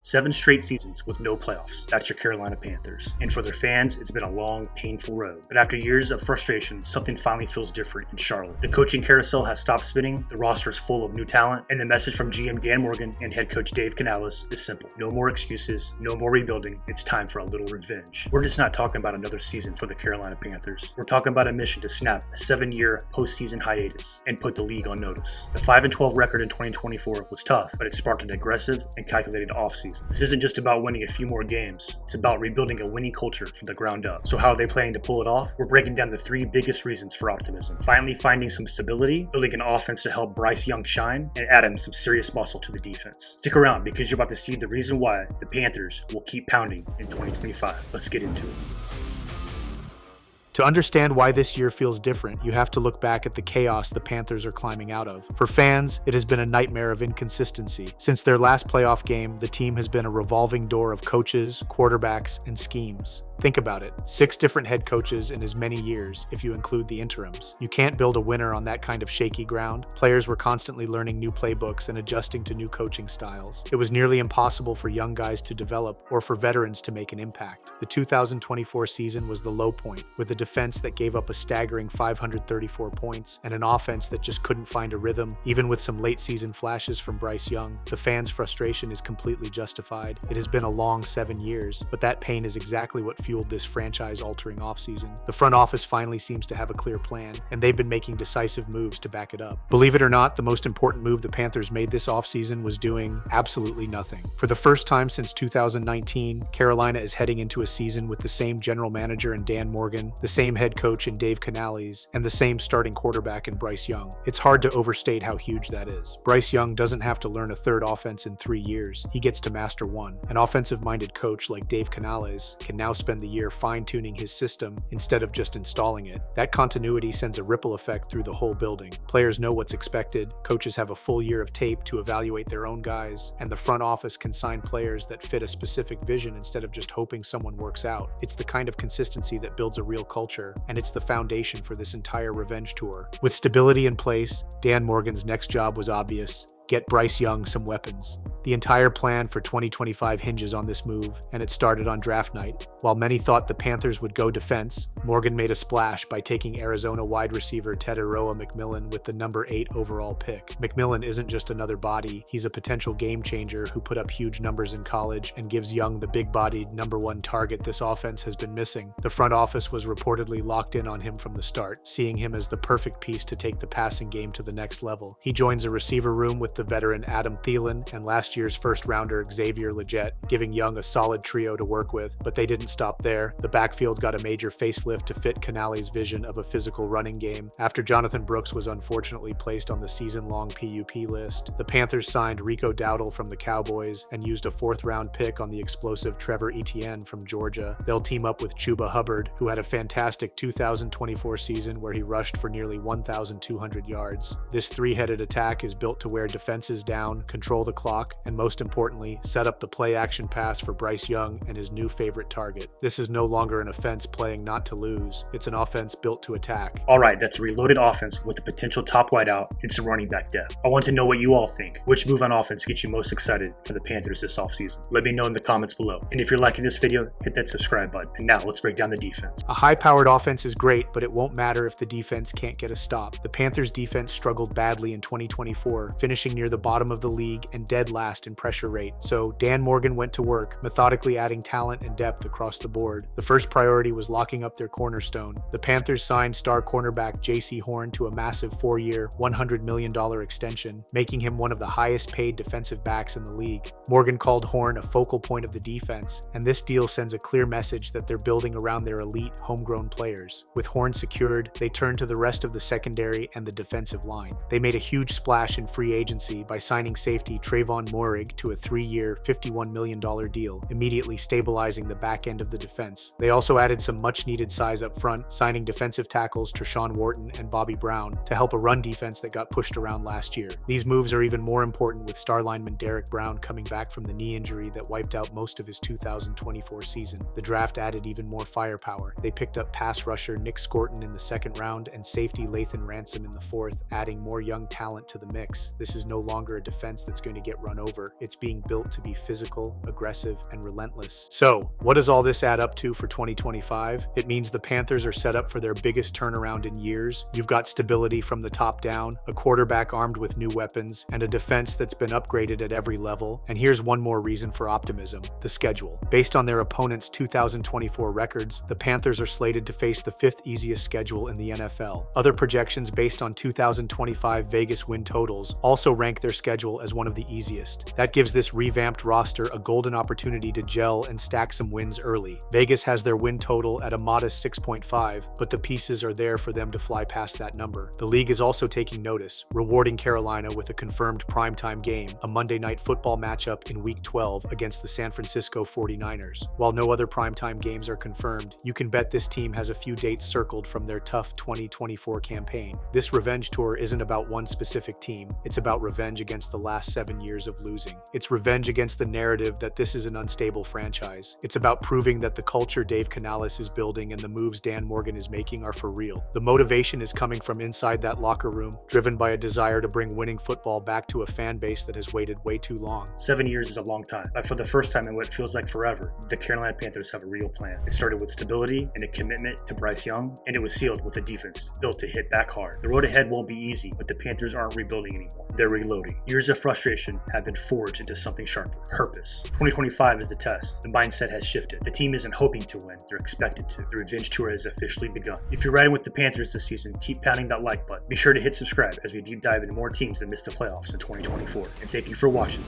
7 straight seasons with no playoffs. That's your Carolina Panthers. And for their fans, it's been a long, painful road. But after years of frustration, something finally feels different in Charlotte. The coaching carousel has stopped spinning, the roster is full of new talent, and the message from GM Dan Morgan and head coach Dave Canales is simple. No more excuses, no more rebuilding. It's time for a little revenge. We're just not talking about another season for the Carolina Panthers. We're talking about a mission to snap a 7-year postseason hiatus and put the league on notice. The 5-12 record in 2024 was tough, but it sparked an aggressive and calculated offseason. This isn't just about winning a few more games. It's about rebuilding a winning culture from the ground up. So how are they planning to pull it off? We're breaking down the 3 biggest reasons for optimism. Finally finding some stability, building an offense to help Bryce Young shine, and adding some serious muscle to the defense. Stick around because you're about to see the reason why the Panthers will keep pounding in 2025. Let's get into it. To understand why this year feels different, you have to look back at the chaos the Panthers are climbing out of. For fans, it has been a nightmare of inconsistency. Since their last playoff game, the team has been a revolving door of coaches, quarterbacks, and schemes. Think about it. 6 different head coaches in as many years, if you include the interims. You can't build a winner on that kind of shaky ground. Players were constantly learning new playbooks and adjusting to new coaching styles. It was nearly impossible for young guys to develop or for veterans to make an impact. The 2024 season was the low point, with a defense that gave up a staggering 534 points and an offense that just couldn't find a rhythm, even with some late season flashes from Bryce Young. The fans' frustration is completely justified. It has been a long 7 years, but that pain is exactly what fueled this franchise-altering offseason. The front office finally seems to have a clear plan, and they've been making decisive moves to back it up. Believe it or not, the most important move the Panthers made this offseason was doing absolutely nothing. For the first time since 2019, Carolina is heading into a season with the same general manager in Dan Morgan, the same head coach in Dave Canales, and the same starting quarterback in Bryce Young. It's hard to overstate how huge that is. Bryce Young doesn't have to learn a third offense in 3 years. He gets to master one. An offensive-minded coach like Dave Canales can now spend the year fine-tuning his system instead of just installing it. That continuity sends a ripple effect through the whole building. Players know what's expected, coaches have a full year of tape to evaluate their own guys, and the front office can sign players that fit a specific vision instead of just hoping someone works out. It's the kind of consistency that builds a real culture, and it's the foundation for this entire revenge tour. With stability in place, Dan Morgan's next job was obvious: get Bryce Young some weapons. The entire plan for 2025 hinges on this move, and it started on draft night. While many thought the Panthers would go defense, Morgan made a splash by taking Arizona wide receiver Tetairoa McMillan with the number 8 overall pick. McMillan isn't just another body, he's a potential game changer who put up huge numbers in college and gives Young the big-bodied number 1 target this offense has been missing. The front office was reportedly locked in on him from the start, seeing him as the perfect piece to take the passing game to the next level. He joins a receiver room with the veteran Adam Thielen and last year's first-rounder Xavier Legette, giving Young a solid trio to work with, but they didn't stop there. The backfield got a major facelift to fit Canales' vision of a physical running game. After Jonathan Brooks was unfortunately placed on the season-long PUP list, the Panthers signed Rico Dowdle from the Cowboys and used a 4th-round pick on the explosive Trevor Etienne from Georgia. They'll team up with Chuba Hubbard, who had a fantastic 2024 season where he rushed for nearly 1,200 yards. This 3-headed attack is built to wear defenses down, control the clock, and most importantly, set up the play-action pass for Bryce Young and his new favorite target. This is no longer an offense playing not to lose. It's an offense built to attack. All right, that's a reloaded offense with a potential top wideout and some running back depth. I want to know what you all think. Which move on offense gets you most excited for the Panthers this offseason? Let me know in the comments below. And if you're liking this video, hit that subscribe button. And now let's break down the defense. A high-powered offense is great, but it won't matter if the defense can't get a stop. The Panthers defense struggled badly in 2024, finishing near the bottom of the league and dead last in pressure rate. So Dan Morgan went to work, methodically adding talent and depth across the board. The first priority was locking up their cornerstone. The Panthers signed star cornerback Jaycee Horn to a massive 4-year, $100 million extension, making him one of the highest paid defensive backs in the league. Morgan called Horn a focal point of the defense, and this deal sends a clear message that they're building around their elite, homegrown players. With Horn secured, they turned to the rest of the secondary and the defensive line. They made a huge splash in free agency by signing safety Tre'von Moehrig to a 3-year, $51 million deal, immediately stabilizing the back end of the defense. They also added some much-needed size up front, signing defensive tackles Tershawn Wharton and Bobby Brown to help a run defense that got pushed around last year. These moves are even more important with star lineman Derek Brown coming back from the knee injury that wiped out most of his 2024 season. The draft added even more firepower. They picked up pass rusher Nick Scorton in the 2nd round and safety Lathan Ransom in the 4th, adding more young talent to the mix. This is no longer a defense that's going to get run over. It's being built to be physical, aggressive, and relentless. So, what does all this add up to for 2025? It means the Panthers are set up for their biggest turnaround in years. You've got stability from the top down, a quarterback armed with new weapons, and a defense that's been upgraded at every level. And here's one more reason for optimism: the schedule. Based on their opponents' 2024 records, the Panthers are slated to face the 5th easiest schedule in the NFL. Other projections based on 2025 Vegas win totals also rank their schedule as one of the easiest. That gives this revamped roster a golden opportunity to gel and stack some wins early. Vegas has their win total at a modest 6.5, but the pieces are there for them to fly past that number. The league is also taking notice, rewarding Carolina with a confirmed primetime game, a Monday Night Football matchup in Week 12 against the San Francisco 49ers. While no other primetime games are confirmed, you can bet this team has a few dates circled from their tough 2024 campaign. This revenge tour isn't about one specific team, it's about revenge against the last 7 years of losing. It's revenge against the narrative that this is an unstable franchise. It's about proving that the culture Dave Canales is building and the moves Dan Morgan is making are for real. The motivation is coming from inside that locker room, driven by a desire to bring winning football back to a fan base that has waited way too long. 7 years is a long time, but for the first time in what feels like forever, the Carolina Panthers have a real plan. It started with stability and a commitment to Bryce Young, and it was sealed with a defense built to hit back hard. The road ahead won't be easy, but the Panthers aren't rebuilding anymore. They're reloading. Years of frustration have been forged into something sharper: purpose. 2025 is the test. The mindset has shifted. The team isn't hoping to win, they're expected to. The revenge tour has officially begun. If you're riding with the Panthers this season, keep pounding that like button. Be sure to hit subscribe as we deep dive into more teams that missed the playoffs in 2024. And thank you for watching.